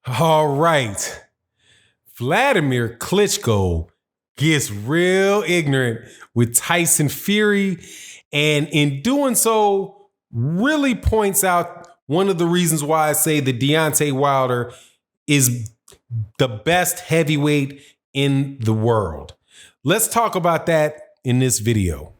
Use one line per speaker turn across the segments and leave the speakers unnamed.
All right. Vladimir Klitschko gets real ignorant with Tyson Fury, and in doing so, really points out one of the reasons why I say that Deontay Wilder is the best heavyweight in the world. Let's talk about that in this video.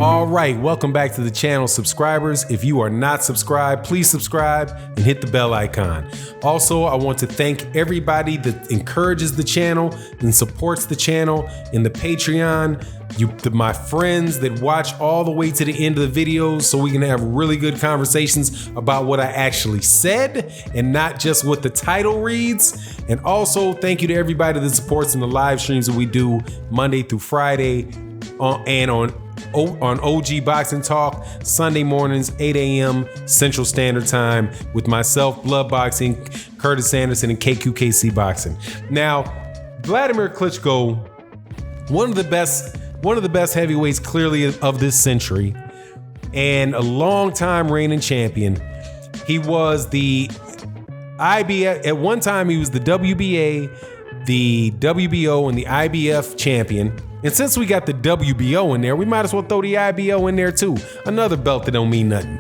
All right, welcome back to the channel, subscribers. If you are not subscribed, please subscribe and hit the bell icon. Also, I want to thank everybody that encourages the channel and supports the channel in the Patreon. My friends that watch all the way to the end of the videos so we can have really good conversations about what I actually said and not just what the title reads. And also, thank you to everybody that supports in the live streams that we do Monday through Friday and on OG Boxing Talk, Sunday mornings, 8 a.m. Central Standard Time with myself, Blood Boxing, Curtis Anderson, and KQKC Boxing. Now, Vladimir Klitschko, one of the best heavyweights clearly of this century, and a long-time reigning champion. He was the IBF, at one time he was the WBA, the WBO, and the IBF champion. And since we got the WBO in there, we might as well throw the IBO in there too. Another belt that don't mean nothing.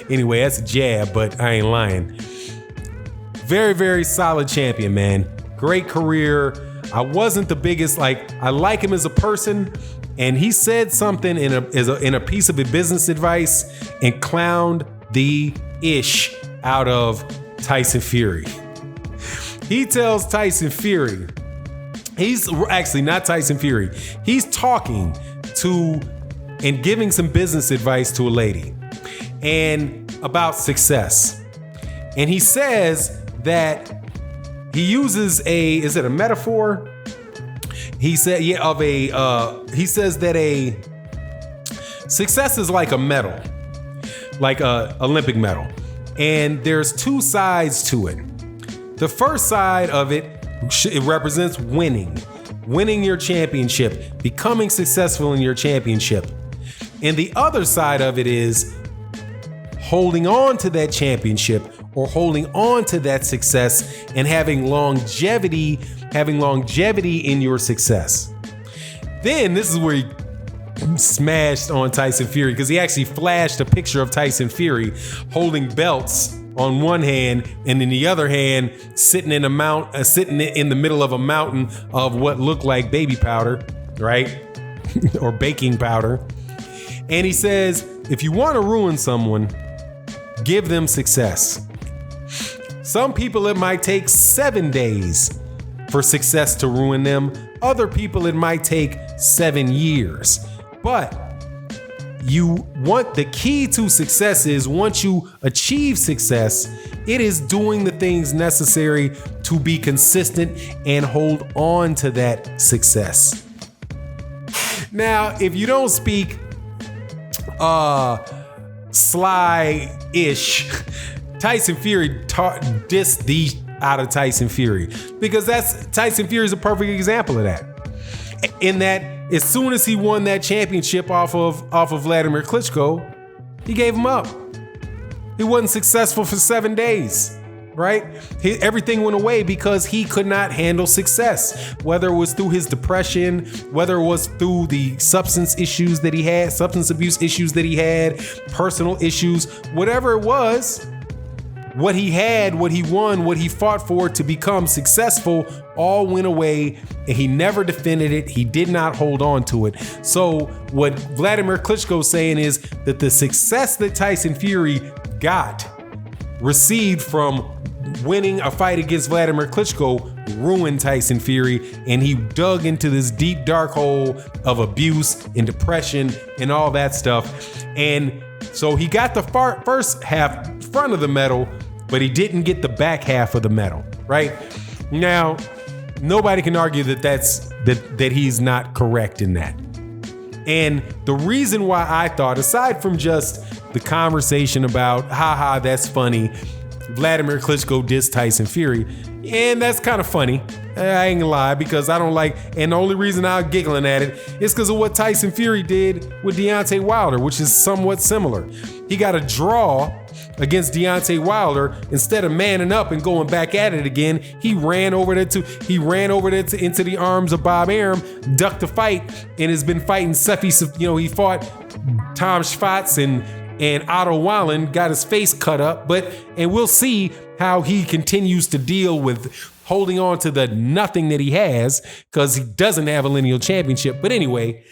Anyway, that's a jab, but I ain't lying. Very, very solid champion, man. Great career. I wasn't the biggest, I like him as a person, and he said something in a piece of business advice and clowned the ish out of Tyson Fury. He tells Tyson Fury, he's actually not Tyson Fury. He's talking to and giving some business advice to a lady and about success. And he says that he uses is it a metaphor? He said, he says that a success is like a medal, like a Olympic medal. And there's two sides to it. The first side of it represents winning your championship, becoming successful in your championship. And the other side of it is holding on to that championship or holding on to that success and having longevity in your success. Then this is where he smashed on Tyson Fury, because he actually flashed a picture of Tyson Fury holding belts on one hand, and in the other hand, sitting in the middle of a mountain of what looked like baby powder, right? Or baking powder. And he says, if you want to ruin someone, give them success. Some people, it might take 7 days for success to ruin them. Other people, it might take 7 years. But the key to success is, once you achieve success, it is doing the things necessary to be consistent and hold on to that success. Now, if you don't speak sly-ish, Tyson Fury dissed the out of Tyson Fury, because Tyson Fury is a perfect example of that. In that, as soon as he won that championship off of Vladimir Klitschko, he gave him up. He wasn't successful for 7 days, right? Everything went away because he could not handle success, whether it was through his depression, whether it was through the substance abuse issues that he had, personal issues, whatever it was. What he had, what he won, what he fought for to become successful all went away, and he never defended it. He did not hold on to it. So what Vladimir Klitschko is saying is that the success that Tyson Fury received from winning a fight against Vladimir Klitschko ruined Tyson Fury, and he dug into this deep, dark hole of abuse and depression and all that stuff. And so he got the first half front of the medal, but he didn't get the back half of the medal, right? Now, nobody can argue that he's not correct in that. And the reason why I thought, aside from just the conversation about, haha, that's funny, Vladimir Klitschko dissed Tyson Fury, and that's kind of funny. I ain't gonna lie, because I don't like, and the only reason I'm giggling at it is because of what Tyson Fury did with Deontay Wilder, which is somewhat similar. He got a draw against Deontay Wilder. Instead of manning up and going back at it again, he ran over there into the arms of Bob Arum, ducked the fight, and has been fighting he fought Tom Schwartz and Otto Wallen, got his face cut up, and we'll see how he continues to deal with holding on to the nothing that he has, because he doesn't have a lineal championship. But anyway,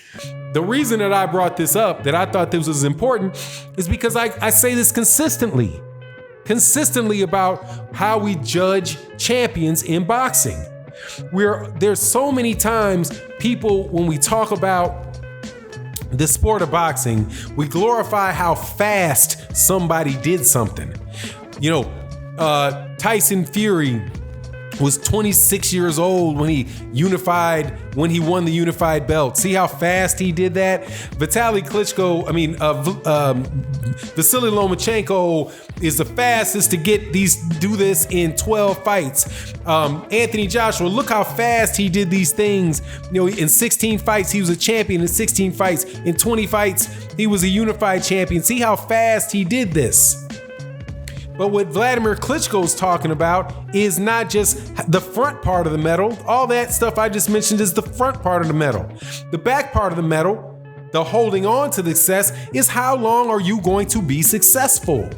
the reason that I brought this up, that I thought this was important, is because I say this consistently about how we judge champions in boxing. There's so many times people, when we talk about the sport of boxing, we glorify how fast somebody did something. Tyson Fury was 26 years old when he won the unified belt. See how fast he did that? Vasily Lomachenko is the fastest to do this in 12 fights. Anthony Joshua, look how fast he did these things. In 16 fights, he was a champion. In 16 fights, in 20 fights, he was a unified champion. See how fast he did this. But what Vladimir Klitschko is talking about is not just the front part of the medal. All that stuff I just mentioned is the front part of the medal. The back part of the medal, the holding on to the success, is how long are you going to be successful?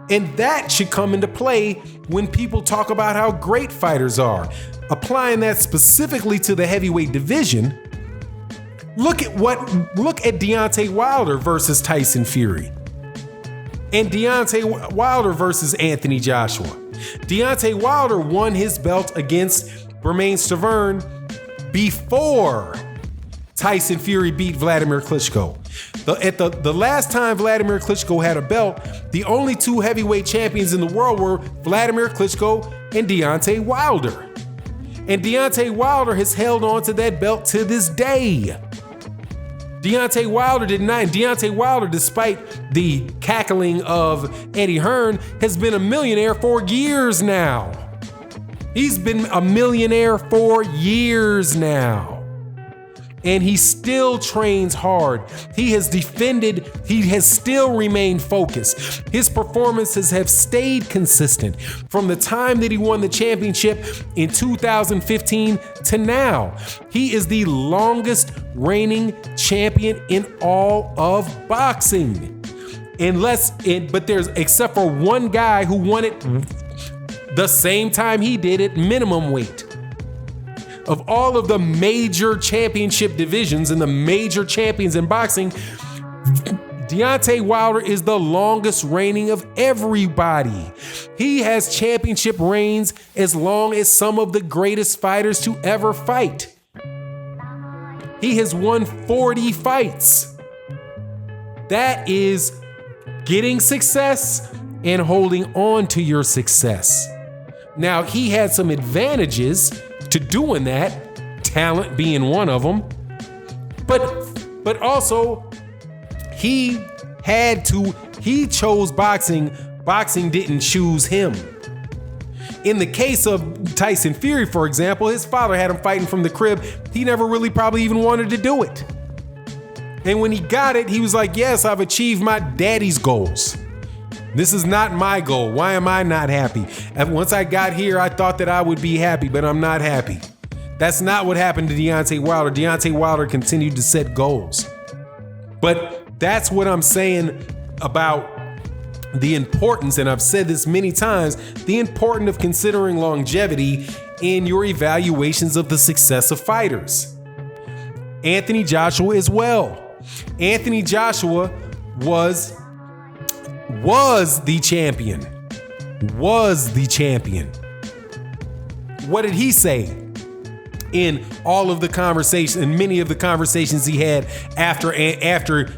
And that should come into play when people talk about how great fighters are. Applying that specifically to the heavyweight division, look at Deontay Wilder versus Tyson Fury. And Deontay Wilder versus Anthony Joshua. Deontay Wilder won his belt against Bermane Stiverne before Tyson Fury beat Vladimir Klitschko. The last time Vladimir Klitschko had a belt, the only two heavyweight champions in the world were Vladimir Klitschko and Deontay Wilder. And Deontay Wilder has held on to that belt to this day. Deontay Wilder did not. And Deontay Wilder, despite the cackling of Eddie Hearn, has been a millionaire for years now. He's been a millionaire for years now. And he still trains hard. He has defended, he has still remained focused. His performances have stayed consistent from the time that he won the championship in 2015 to now. He is the longest reigning champion in all of boxing. But there's, except for one guy who won it the same time he did it, minimum weight. Of all of the major championship divisions and the major champions in boxing, Deontay Wilder is the longest reigning of everybody. He has championship reigns as long as some of the greatest fighters to ever fight. He has won 40 fights. That is getting success and holding on to your success. Now, he had some advantages to doing that, talent being one of them, but also he chose boxing. Boxing didn't choose him. In the case of Tyson Fury, for example, his father had him fighting from the crib. He never really probably even wanted to do it. And when he got it, he was like, yes, I've achieved my daddy's goals. This is not my goal. Why am I not happy? And once I got here, I thought that I would be happy, but I'm not happy. That's not what happened to Deontay Wilder. Deontay Wilder continued to set goals. But that's what I'm saying about the importance, and I've said this many times, the importance of considering longevity in your evaluations of the success of fighters. Anthony Joshua as well. Anthony Joshua was the champion. What did he say in all of the conversations, and many of the conversations he had after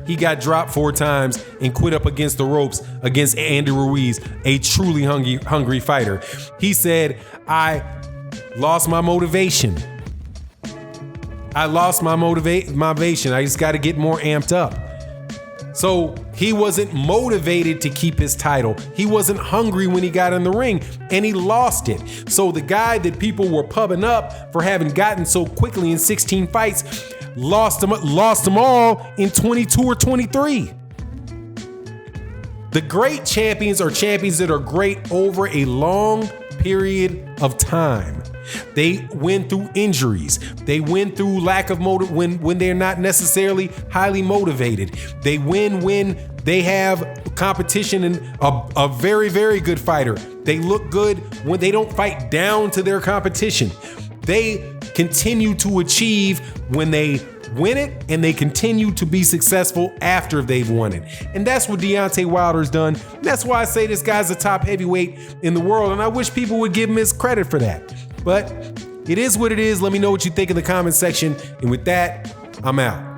he got dropped 4 times and quit up against the ropes against Andy Ruiz, a truly hungry fighter? He said, I lost my motivation. I just got to get more amped up. So he wasn't motivated to keep his title. He wasn't hungry when he got in the ring, and he lost it. So the guy that people were pubbing up for having gotten so quickly in 16 fights lost them all in 22 or 23. The great champions are champions that are great over a long period of time. They win through injuries. They win through lack of motive when they're not necessarily highly motivated. They win when they have competition and a very, very good fighter. They look good when they don't fight down to their competition. They continue to achieve when they win it, and they continue to be successful after they've won it. And that's what Deontay Wilder's done. That's why I say this guy's the top heavyweight in the world, and I wish people would give him his credit for that. But it is what it is. Let me know what you think in the comment section. And with that, I'm out.